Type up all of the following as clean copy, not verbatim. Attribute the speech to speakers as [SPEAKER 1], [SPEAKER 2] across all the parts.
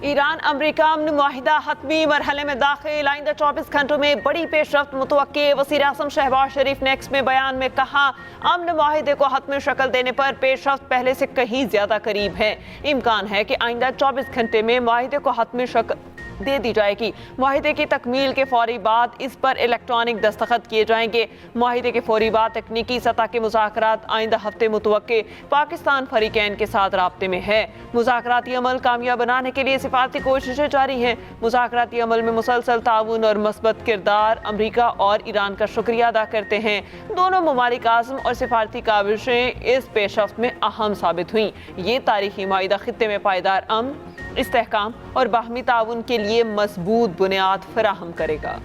[SPEAKER 1] Iran अमरीका अमन मुआहिदा हतमी मरहले में दाखिल, आइंदा 24 घंटों में बड़ी पेशरफ्त मुतवक्के। वज़ीर आज़म शहबाज शरीफ ने एक्स में बयान में कहा, अमन मुआहिदे को हतमी शक्ल देने पर पेशरफ्त पहले से कहीं ज्यादा करीब है। इम्कान है कि आइंदा 24 घंटे में मुआहिदे को हतमी शक्ल दे दी जाएगी। मुआहिदे की तकमील के फौरी बाद इस पर इलेक्ट्रॉनिक दस्तखत किए जाएंगे। मुआहिदे के फौरी बाद तकनीकी सतह के मुज़ाकरात आइंदा हफ्ते मुतवक्के। पाकिस्तान फरीकैन के साथ राब्ते में है। मुज़ाकराती अमल कामयाब बनाने के लिए सिफारती कोशिशें जारी हैं। मुज़ाकराती अमल में मुसलसल ताउन और मस्बत किरदार अमरीका और ईरान का शुक्रिया अदा करते हैं। दोनों ममालिक आज़म और सिफारती काविशें इस पेशरफ्त में अहम साबित हुई। ये तारीखी मुआहिदा खित्ते में पायदार अमन, इस्तेहकाम और बाहमी ताउन के लिए मजबूत बुनियाद फराहम करेगा।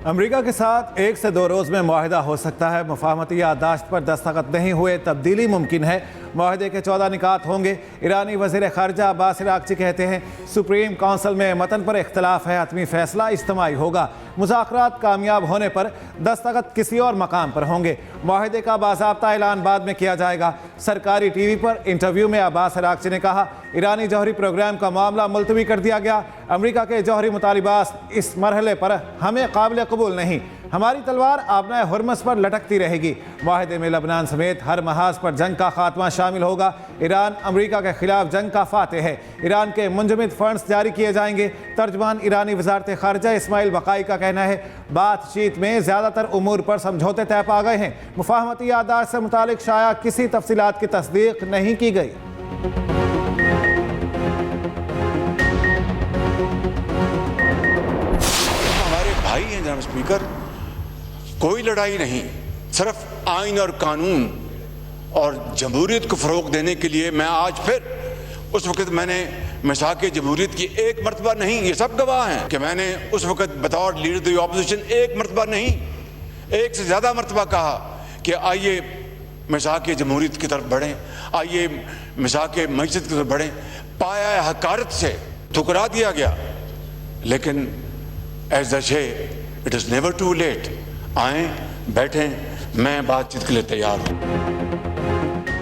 [SPEAKER 2] अमेरिका के साथ 1 से 2 रोज़ में मुआहिदा हो सकता है। मुफाहमती याददाश्त पर दस्तखत नहीं हुए, तब्दीली मुमकिन है। मुआहिदे के 14 निकात होंगे। ईरानी वज़ीर ख़ारजा अब्बास अराग़ची कहते हैं, सुप्रीम काउंसिल में मतन पर इख्तलाफ है, हतमी फ़ैसला इज्तिमाई होगा। मुज़ाकरात कामयाब होने पर दस्तखत किसी और मकाम पर होंगे। मुआहिदे का बाज़ाब्ता ऐलान बाद में किया जाएगा। सरकारी TV पर इंटरव्यू में अब्बास अराग़ची ने कहा, ईरानी जौहरी प्रोग्राम का मामला मुलतवी कर दिया गया। अमेरिका के जौहरी मुतालिबात इस मरहले पर हमें काबिल कबूल नहीं। हमारी तलवार आबना हुर्मस पर लटकती रहेगी। मुआहिदे में लबनान समेत हर महाज पर जंग का खात्मा शामिल होगा। ईरान अमेरिका के खिलाफ जंग का फातेह है। ईरान के मुंजमद फंड्स जारी किए जाएंगे। तर्जमान ईरानी वजारत खारजा इस्माइल बकाई का कहना है, बातचीत में ज़्यादातर उमूर पर समझौते तय पा गए हैं। मुफाहमती याददाश्त से मुतालिक शाया किसी तफसीलात की तस्दीक नहीं की गई।
[SPEAKER 3] हमारे भाई हैं जनाब स्पीकर, कोई लड़ाई नहीं, सिर्फ आइन और कानून और जमहूरियत को फ़रोग देने के लिए मैं आज फिर उस वक़्त मैंने मिसाक़ जमहूरियत की एक मरतबा नहीं, ये सब गवाह हैं कि मैंने उस वक़्त बतौर लीडर द ऑपोजिशन एक मरतबा नहीं, एक से ज़्यादा मरतबा कहा कि आइए मिसाक़ जमहूरियत की तरफ बढ़ें, आइए मिसाक़ मईशत की तरफ बढ़ें। पाया हकारत से ठुकरा दिया गया, लेकिन as they say it is never too late. आएँ, बैठें, मैं बातचीत के लिए तैयार हूँ।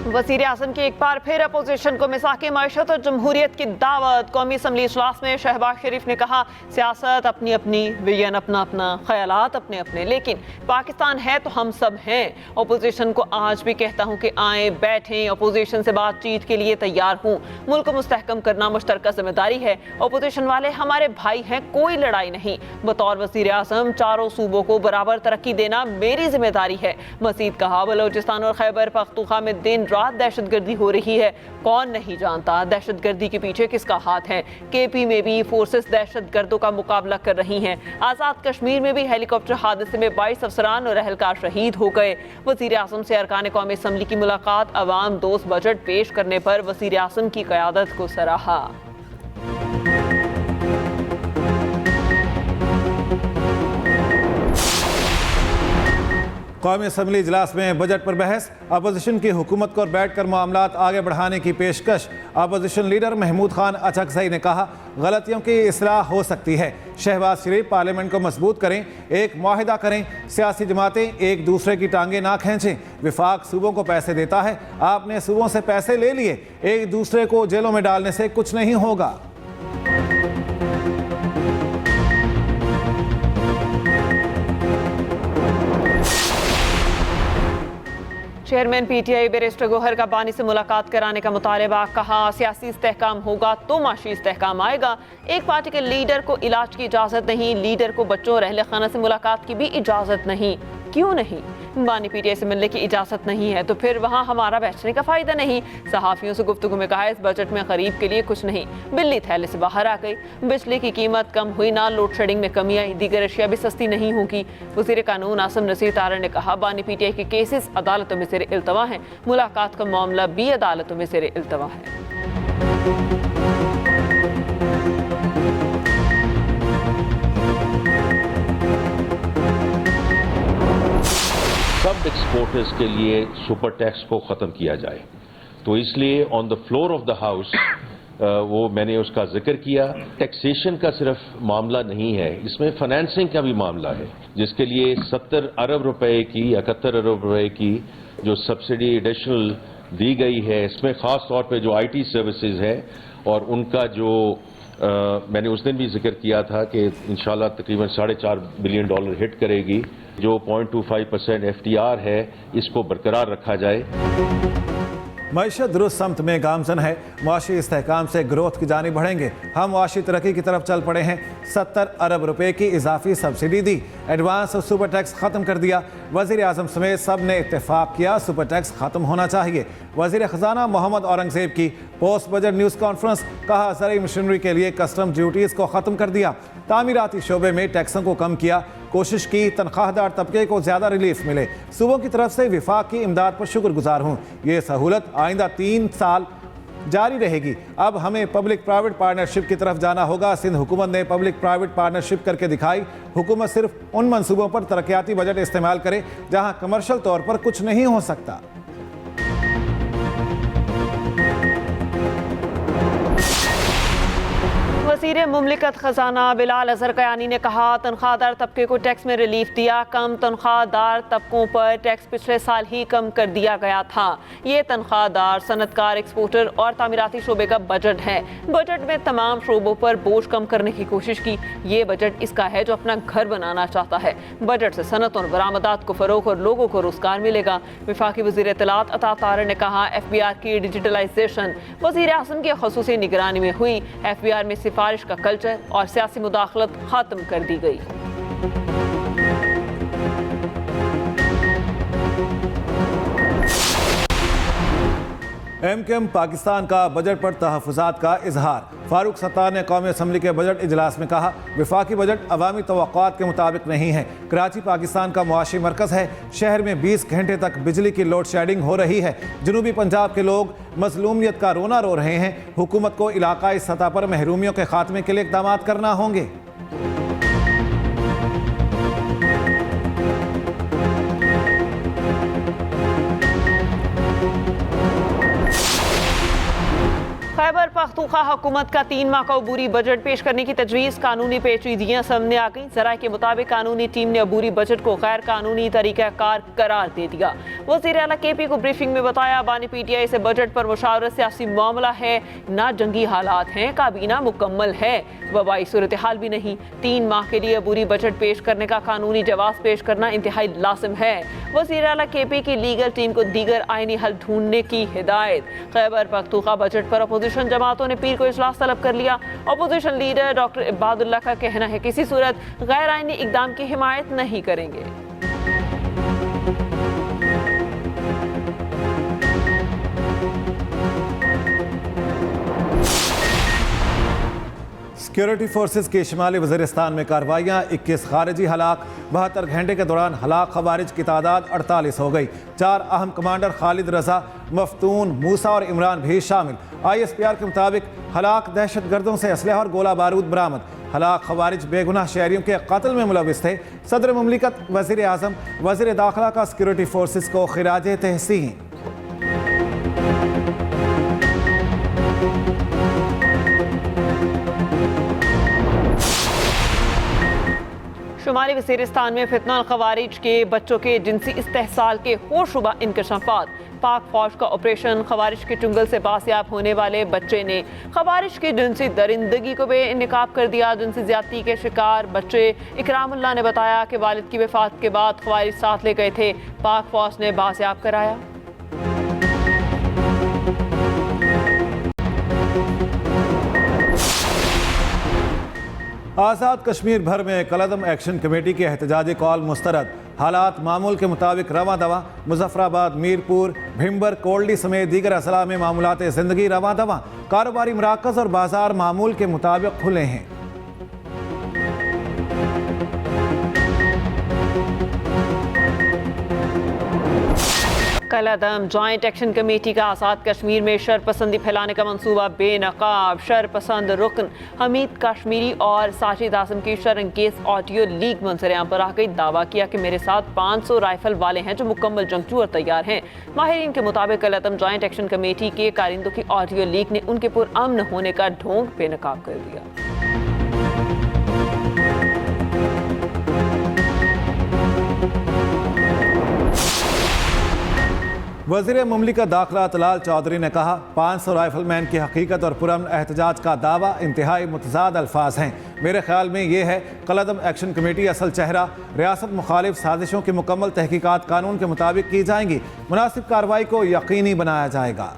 [SPEAKER 1] वज़ीर आज़म की एक बार फिर अपोजिशन को मिसाक़ मईशत और जमहूरियत की दावत। कौमी असम्बली इजलास में शहबाज शरीफ ने कहा, सियासत अपनी अपनी, विजन अपना अपना, ख्यालात अपने अपने, लेकिन पाकिस्तान है तो हम सब हैं। अपोजिशन को आज भी कहता हूँ कि आएँ, बैठें, अपोजिशन से बातचीत के लिए तैयार हूँ। मुल्क को मुस्तहकम करना मुश्तरका जिम्मेदारी है। अपोजिशन वाले हमारे भाई हैं, कोई लड़ाई नहीं। बतौर वज़ीर आज़म चारों सूबों को बराबर तरक्की देना मेरी जिम्मेदारी है। मज़ीद कहा, बलोचिस्तान और खैबर पख्तूनख्वा में दिन रात दहशतगर्दी हो रही है। कौन नहीं जानता दहशतगर्दी के पीछे किसका हाथ है। KP में भी फोर्सेस दहशतगर्दों का मुकाबला कर रही हैं। आज़ाद कश्मीर में भी हेलीकॉप्टर हादसे में 22 अफसरान और अहलकार शहीद हो गए। वज़ीर आज़म से अरकान कौमी असम्बली की मुलाकात, अवाम दोस्त बजट पेश करने पर वज़ीर आज़म की क़यादत को सराहा।
[SPEAKER 2] कौमी असम्बली इजलास में बजट पर बहस, अपोजिशन की हुकूमत को बैठ कर मामलात आगे बढ़ाने की पेशकश। अपोजिशन लीडर महमूद खान अचकज़ई ने कहा, गलतियों की इस्लाह हो सकती है। शहबाज शरीफ पार्लियामेंट को मजबूत करें, एक मुआहिदा करें, सियासी जमातें एक दूसरे की टांगें ना खींचें। विफाक सूबों को पैसे देता है, आपने सूबों से पैसे ले लिए, एक दूसरे को जेलों में डालने से कुछ नहीं होगा।
[SPEAKER 1] चेयरमैन PTI बैरिस्टर गौहर का बानी से मुलाकात कराने का मुतालबा। कहा, सियासी इस्तेहकाम होगा तो माशी इस्तेहकाम आएगा। एक पार्टी के लीडर को इलाज की इजाज़त नहीं, लीडर को बच्चों और अहले खाना से मुलाकात की भी इजाज़त नहीं। क्यों नहीं? बानी PTI से मिलने की इजाज़त नहीं है तो फिर वहाँ हमारा बैठने का फ़ायदा नहीं। सहाफ़ियों से गुफ्तगू में कहा, इस बजट में गरीब के लिए कुछ नहीं। बिल्ली थैले से बाहर आ गई। बिजली की कीमत कम हुई ना, लोड शेडिंग में कमी आई, दीगर अशिया भी सस्ती नहीं होगी। वज़ीर कानून आसिम नसीर तारड़ ने कहा, बानी PTI के केसेस अदालतों में ज़ेर इल्तवा हैं। मुलाकात का मामला भी अदालतों में ज़ेर इल्तवा है।
[SPEAKER 4] सब एक्सपोर्टर्स के लिए सुपर टैक्स को ख़त्म किया जाए, तो इसलिए on the floor of the house वो मैंने उसका जिक्र किया। टैक्सेशन का सिर्फ मामला नहीं है, इसमें फाइनेंसिंग का भी मामला है, जिसके लिए 70 अरब रुपए की 71 अरब रुपए की जो सब्सिडी एडिशनल दी गई है। इसमें ख़ास तौर पे जो IT सर्विसेज है और उनका जो मैंने उस दिन भी जिक्र किया था कि इंशाल्लाह तकरीबन $4.5 बिलियन हिट करेगी। जो 0.25% FTR है, इसको बरकरार रखा जाए।
[SPEAKER 2] मईशत दुरुस्त समत में गामजन है, मुआशी इस्तेहकाम से ग्रोथ की जानी बढ़ेंगे। हम मुआशी तरक्की की तरफ चल पड़े हैं। 70 अरब रुपए की इजाफी सब्सिडी दी, एडवांस और सुपर टैक्स ख़त्म कर दिया। वज़ीर आज़म समेत सब ने इत्तेफाक किया, सुपर टैक्स ख़त्म होना चाहिए। वज़ीर ख़जाना मोहम्मद औरंगज़ेब की पोस्ट बजट न्यूज़ कॉन्फ्रेंस, कहा ज़रूरी मशीनरी के लिए कस्टम ड्यूटीज़ को ख़त्म कर दिया, तामीराती शोबे में टैक्सों को कम किया, कोशिश की तनख्वाहदार तबके को ज़्यादा रिलीफ मिले। सूबों की तरफ से विफाक की इमदाद पर शुक्रगुजार हूँ। ये सहूलत आइंदा 3 साल जारी रहेगी। अब हमें पब्लिक प्राइवेट पार्टनरशिप की तरफ जाना होगा। सिंध हुकूमत ने पब्लिक प्राइवेट पार्टनरशिप करके दिखाई। हुकूमत सिर्फ उन मंसूबों पर तरक्याती बजट इस्तेमाल करे जहाँ कमर्शल तौर पर कुछ नहीं हो सकता।
[SPEAKER 1] वज़ीर मुमलिकत ख़जाना बिलाल अज़हर कयानी ने कहा, तनख्वाहदार तबके को टैक्स में रिलीफ दिया। कम तनख्वाहदार तबकों पर टैक्स पिछले साल ही कम कर दिया गया था। ये तनख्वाहदार, सनतकार, एक्सपोर्टर और तामीराती शोबे का बजट है। बजट में तमाम शोबों पर बोझ कम करने की कोशिश की। ये बजट इसका है जो अपना घर बनाना चाहता है। बजट से सनत और बरामदात को फ़रोग़ और लोगों को रोज़गार मिलेगा। वफाकी वज़ीर इत्तलात अता तारिक ने कहा, FBR की डिजिटलाइजेशन वज़ीर आज़म की ख़ुसूसी निगरानी में हुई। FBR में सिफारिश का कल्चर और सियासी मुदाखलत खत्म कर दी गई।
[SPEAKER 2] MKM पाकिस्तान का बजट पर तहफ़्फ़ुज़ात का इजहार। फारूक सत्तार ने कौमी असम्बली के बजट इजलास में कहा, विफाकी बजट अवामी तवक्कुआत के मुताबिक नहीं है। कराची पाकिस्तान का मुआशी मरकज़ है। शहर में 20 घंटे तक बिजली की लोड शेडिंग हो रही है। जनूबी पंजाब के लोग मज़लूमियत का रोना रो रहे हैं। हुकूमत को इलाकाई सतह पर महरूमियों के खात्मे के लिए इक़दाम करना होंगे।
[SPEAKER 1] खैबर पख्तूनख्वा हुकूमत का 3 माह का अबूरी बजट पेश करने की तजवीज़, कानूनी पेचीदगियाँ सामने आ गई। ज़राए के मुताबिक कानूनी टीम ने अबूरी बजट को गैर कानूनी तरीक़ाकार करार दे दिया। वज़ीर आला KP को ब्रीफिंग में बताया, बानी PTI से बजट पर मुशावरत सियासी मामला है, ना जंगी हालात हैं, काबीना मुकम्मल है, वबाई सूरत हाल भी नहीं। 3 माह के लिए अबूरी बजट पेश करने का कानूनी जवाब पेश करना इंतहाई लाजिम है। वज़ीर आला KP की लीगल टीम को दीगर आइनी हल ढूंढने की हिदायत। खैबर पख्तूनख्वा बजट पर अपोजिशन जमातों ने पीर को इजलास तलब कर लिया। अपोजिशन लीडर डॉक्टर इबादुल्लाह का कहना है, किसी सूरत गैर आइनी इकदाम की हिमायत नहीं करेंगे।
[SPEAKER 2] सिक्योरिटी फोर्सेस की शिमाली वज़ीरिस्तान में कार्रवाइयाँ, 21 खारिजी हलाक। 72 घंटे के दौरान हलाक खवारिज की तादाद 48 हो गई। 4 अहम कमांडर खालिद रजा, मफ्तून, मूसा और इमरान भी शामिल। ISPR के मुताबिक हलाक दहशत गर्दों से असलहा और गोला बारूद बरामद। हलाक खवारिज बेगुनाह शहरियों के कत्ल में मुलविस थे। सदर मुमलिकत, वज़ीर आज़म, वज़ीर दाखिला का सिक्योरिटी फोर्सेस को खिराज तहसीन।
[SPEAKER 1] शुमाली वज़ीरिस्तान में फितना खवारिज के बच्चों के जिनसी इस्तेहसाल के होशरुबा इंकशाफात। पाक फौज का ऑपरेशन खवारिज के चुंगल से बासियाब होने वाले बच्चे ने खवारिज की जिनसी दरिंदगी को बेनकाब कर दिया। जिनसी ज्यादती के शिकार बच्चे इकरामुल्लाह ने बताया कि वालिद की वफात के बाद खवारिज साथ ले गए थे। पाक फौज ने बासियाब कराया।
[SPEAKER 2] आज़ाद कश्मीर भर में कलअदम एक्शन कमेटी के एहतजाजी कॉल मुस्तरद। हालात मामूल के मुताबिक रवां दवा। मुजफ्फराबाद, मीरपुर, भिम्बर, कोल्डी समेत दीगर अजला में मामूलात ज़िंदगी रवां दवा। कारोबारी मराकज़ और बाजार मामूल के मुताबिक खुले हैं।
[SPEAKER 1] कलअदम जॉइंट एक्शन कमेटी का आज़ाद कश्मीर में शरपसंदी फैलाने का मंसूबा बेनकाब। शरपसंद रुकन हमीद कश्मीरी और साजिद आजम की शरअंगेज ऑडियो लीक मंजर-ए-आम पर आ गई। दावा किया कि मेरे साथ 500 राइफल वाले हैं जो मुकम्मल जंगजू और तैयार हैं। माहिरीन के मुताबिक कलअदम जॉइंट एक्शन कमेटी के कारिंदों की ऑडियो लीक ने उनके पुरअमन होने का ढोंग बेनकाब कर दिया।
[SPEAKER 2] वज़ीर मुमलिकत दाखिला तलाल चौधरी ने कहा 500 राइफलमैन की हकीकत और पुरअमन एहतजाज का दावा इंतहाई मुतज़ाद अल्फाज हैं। मेरे ख्याल में ये है कलअदम एक्शन कमेटी असल चेहरा। रियासत मुखालिफ साजिशों की मुकम्मल तहकीकात कानून के मुताबिक की जाएंगी। मुनासिब कार्रवाई को यकीनी बनाया जाएगा।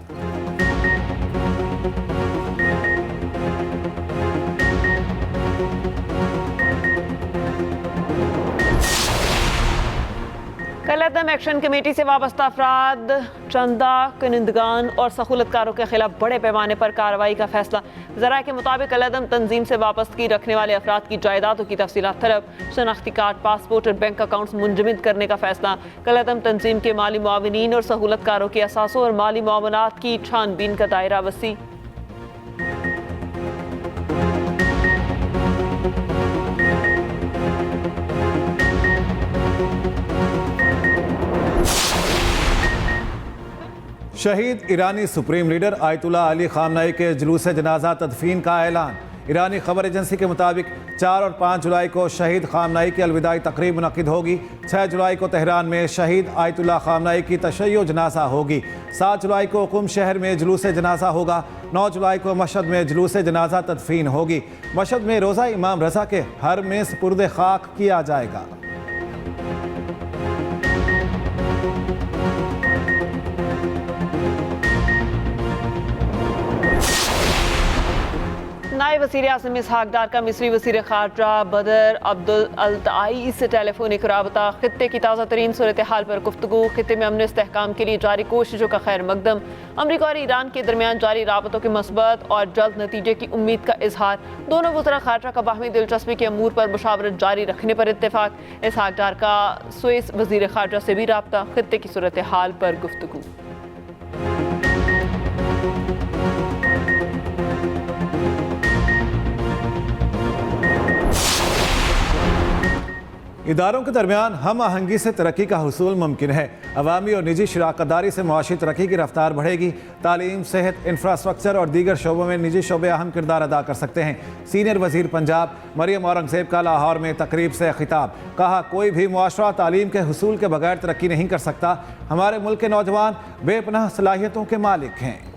[SPEAKER 1] कलअदम एक्शन कमेटी से वाबस्ता अफराद, चंदा कनिंदगान और सहूलतकारों के खिलाफ बड़े पैमाने पर कार्रवाई का फैसला। ज़राए के मुताबिक कलअदम तंजीम से वाबस्तगी रखने वाले अफराद की जायदादों की तफसीलात तलब, शनाख्ती कार्ड, पासपोर्ट और बैंक अकाउंट्स मुंजमद करने का फैसला। कलअदम तंजीम के माली मुआविनीन और सहूलतकारों के असासों और माली मुआवनात की छानबीन का दायरा वसी।
[SPEAKER 2] शहीद ईरानी supreme leader Ayatollah Ali Khamenei के जुलूस जनाजा तदफीन का ऐलान। ईरानी खबर एजेंसी के मुताबिक 4 और 5 जुलाई को शहीद खामनाई की अलविदाई तकरीब मुनक्किद होगी। 6 जुलाई को तेहरान में शहीद आयतुल्लाह खामनाई की तशय्यो जनाजा होगी। 7 जुलाई को कुम शहर में जुलूस जनाजा होगा। 9 जुलाई को मशहद में जुलूस जनाजा तदफीन होगी। मशहद में रोज़ा इमाम रज़ा के हर में सुपुर्द खाक किया जाएगा।
[SPEAKER 1] नायब वज़ीर आज़म इसहाक डार का मिस्री वज़ीर ख़ारजा बदर अब्दुल अल्ताई से टेलीफोनिक राबता। खित्ते की ताज़ा तरीन सूरत हाल पर गुफ्तगू। खित्ते में अमन इस्तेहकाम के लिए जारी कोशिशों का खैर मकदम। अमरीका और ईरान के दरमियान जारी राबतों के मस्बत और जल्द नतीजे की उम्मीद का इजहार। दोनों वज़रा ख़ारजा का बाहमी दिलचस्पी के अमूर पर मुशावरत जारी रखने पर इत्तेफाक। इसहाक डार का स्विस वज़ीर ख़ारजा से भी राबता। खित्ते की सूरत हाल पर गुफ्तगू।
[SPEAKER 2] इदारों के दरमियान हम आहंगी से तरक्की का हुसूल मुमकिन है। अवामी और निजी शराकतदारी से मुआशी तरक्की की रफ्तार बढ़ेगी। तालीम, सेहत, इंफ्रास्ट्रक्चर और दीगर शोबों में निजी शोबे अहम किरदार अदा कर सकते हैं। सीनियर वजीर पंजाब मरियम औरंगजेब का लाहौर में तकरीब से खिताब। कहा, कोई भी मुआशरा तालीम के हुसूल के बगैर तरक्की नहीं कर सकता। हमारे मुल्क के नौजवान बेपनाह सलाहियतों के मालिक हैं।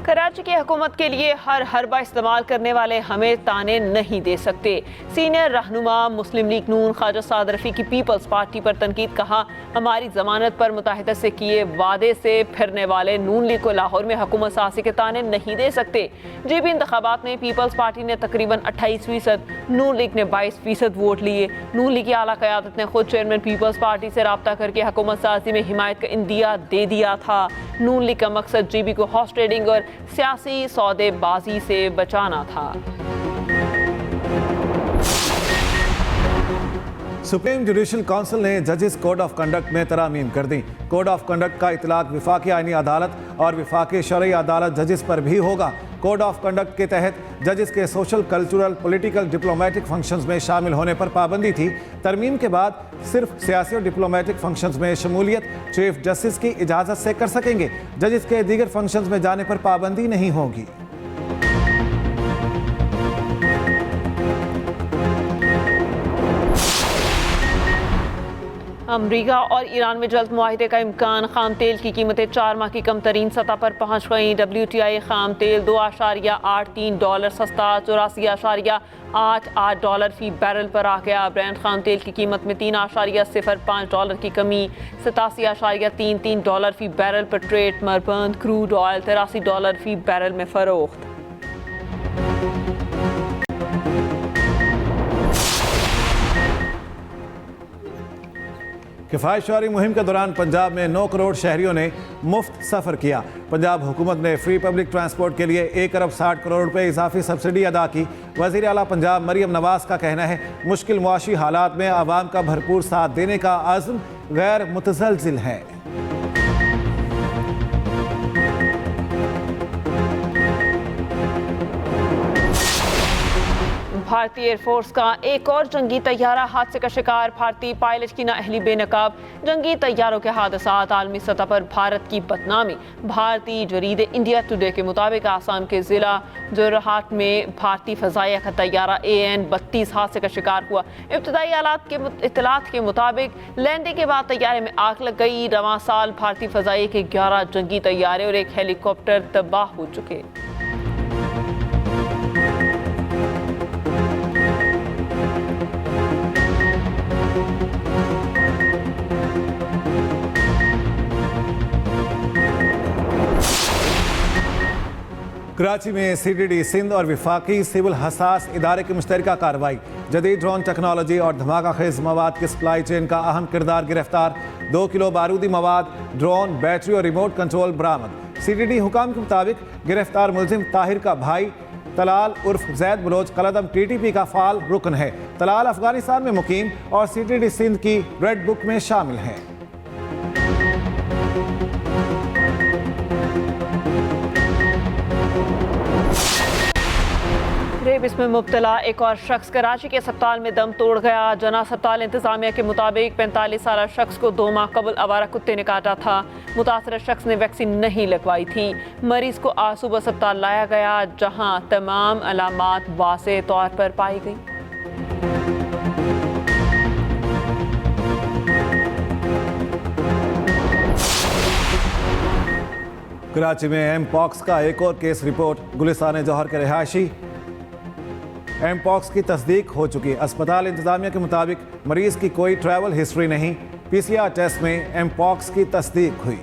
[SPEAKER 1] कराची की हुकूमत के लिए हर हरबा इस्तेमाल करने वाले हमें ताने नहीं दे सकते। सीनियर रहनुमा मुस्लिम लीग नून ख्वाजा साद रफ़ी की पीपल्स पार्टी पर तनकीद। कहा, हमारी जमानत पर मुताहिदा से किए वादे से फिरने वाले नून लीग को लाहौर में हुकूमत सासी के ताने नहीं दे सकते। जेबी इंतखाबात में पीपल्स पार्टी ने तकरीबन 28%, नून लीग ने 22% वोट लिए। नून लीग की आला क़यादत ने खुद चेयरमैन पीपल्स पार्टी से रब्ता करके हुकूमत साजी में हिमायत का इंदिया दे दिया था। नून लीग का मकसद जेबी को हॉर्स ट्रेडिंग और सियासी सौदेबाजी से बचाना था।
[SPEAKER 2] सुप्रीम जुडिशल काउंसिल ने जजेस कोड ऑफ कंडक्ट में तरामीम कर दी। कोड ऑफ कंडक्ट का इतलाक विफाकी आईनी अदालत और विफाकी शरई अदालत जजेस पर भी होगा। कोड ऑफ कंडक्ट के तहत जजेस के social, cultural, political, diplomatic functions में शामिल होने पर पाबंदी थी। तरमीम के बाद सिर्फ सियासी और डिप्लोमेटिक फंक्शंस में शमूलियत चीफ जस्टिस की इजाज़त से कर सकेंगे। जजेस के दीगर फंक्शंस में जाने पर पाबंदी नहीं होगी।
[SPEAKER 1] अमरीका और ईरान में जल्द मुआहिदे का इम्कान। खाम तेल की कीमतें 4 माह की कम तरीन सतह पर पहुँच गईं। WTI खाम तेल $2.83 सस्ता $84.88 फी बैरल पर आ गया। ब्रेंट खाम तेल की कीमत में $3.05 की कमी, $87.33 फी बैरल पर ट्रेड। मरबंद क्रूड ऑयल $83 फी बैरल में फरोख्त।
[SPEAKER 2] किफ़ायतशारी मुहिम के दौरान पंजाब में 9 करोड़ शहरियों ने मुफ्त सफ़र किया। पंजाब हुकूमत ने फ्री पब्लिक ट्रांसपोर्ट के लिए 1 अरब 60 करोड़ रुपए इजाफी सब्सिडी अदा की। वज़ीर आला पंजाब मरियम नवाज का कहना है मुश्किल मुआशी हालात में आवाम का भरपूर साथ देने का आज़म गैर मुतज़लज़िल है।
[SPEAKER 1] भारतीय एयरफोर्स का एक और जंगी तैयारा हादसे का शिकार। भारतीय पायलट की नाअहली बेनकाब। जंगी तैयारों के हादसात आलमी सतह पर भारत की बदनामी। भारतीय जरीदे इंडिया टुडे के मुताबिक आसाम के जिला जोरहाट में भारतीय फजाइया का तैयारा AN-32 हादसे का शिकार हुआ। इब्तदाई इत्तलात के मुताबिक लैंडिंग के बाद तैयारे में आग लग गई। रवां साल भारतीय फजाइया के 11 जंगी तैयारे और एक हेलीकॉप्टर तबाह हो चुके।
[SPEAKER 2] कराची में CDD सिंध और विफाकी सिविल हसास इदारे की मुश्तरका कार्रवाई। जदीद ड्रोन टेक्नोलॉजी और धमाका खेज मवाद की सप्लाई चेन का अहम किरदार गिरफ्तार। 2 किलो बारूदी मवाद, ड्रोन, बैटरी और रिमोट कंट्रोल बरामद। CDD हुकाम के मुताबिक गिरफ्तार मुलजिम ताहिर का भाई तलाल उर्फ जैद बलोच कलदम TTP का फाल रुकन है। तलाल अफगानिस्तान में मुकीम और CDD सिंध की रेड बुक में शामिल है।
[SPEAKER 1] रेबिस में मुब्तला एक और शख्स कराची के अस्पताल में दम तोड़ गया। जना अस्पताल इंतजामिया के मुताबिक 45 साल शख्स को 2 माह कबल आवारा कुत्ते ने काटा था। मुतासर शख्स ने वैक्सीन नहीं लगवाई थी। मरीज को आज सुबह अस्पताल लाया गया जहां तमाम अलामात वाज़ेह तौर पर पाई गई।
[SPEAKER 2] कराची में Mpox का एक और केस रिपोर्ट। गुलिस्तान जौहर के रिहायशी Mpox की तस्दीक हो चुकी। अस्पताल इंतजामिया के मुताबिक मरीज की कोई ट्रैवल हिस्ट्री नहीं। PCR टेस्ट में Mpox की तस्दीक हुई।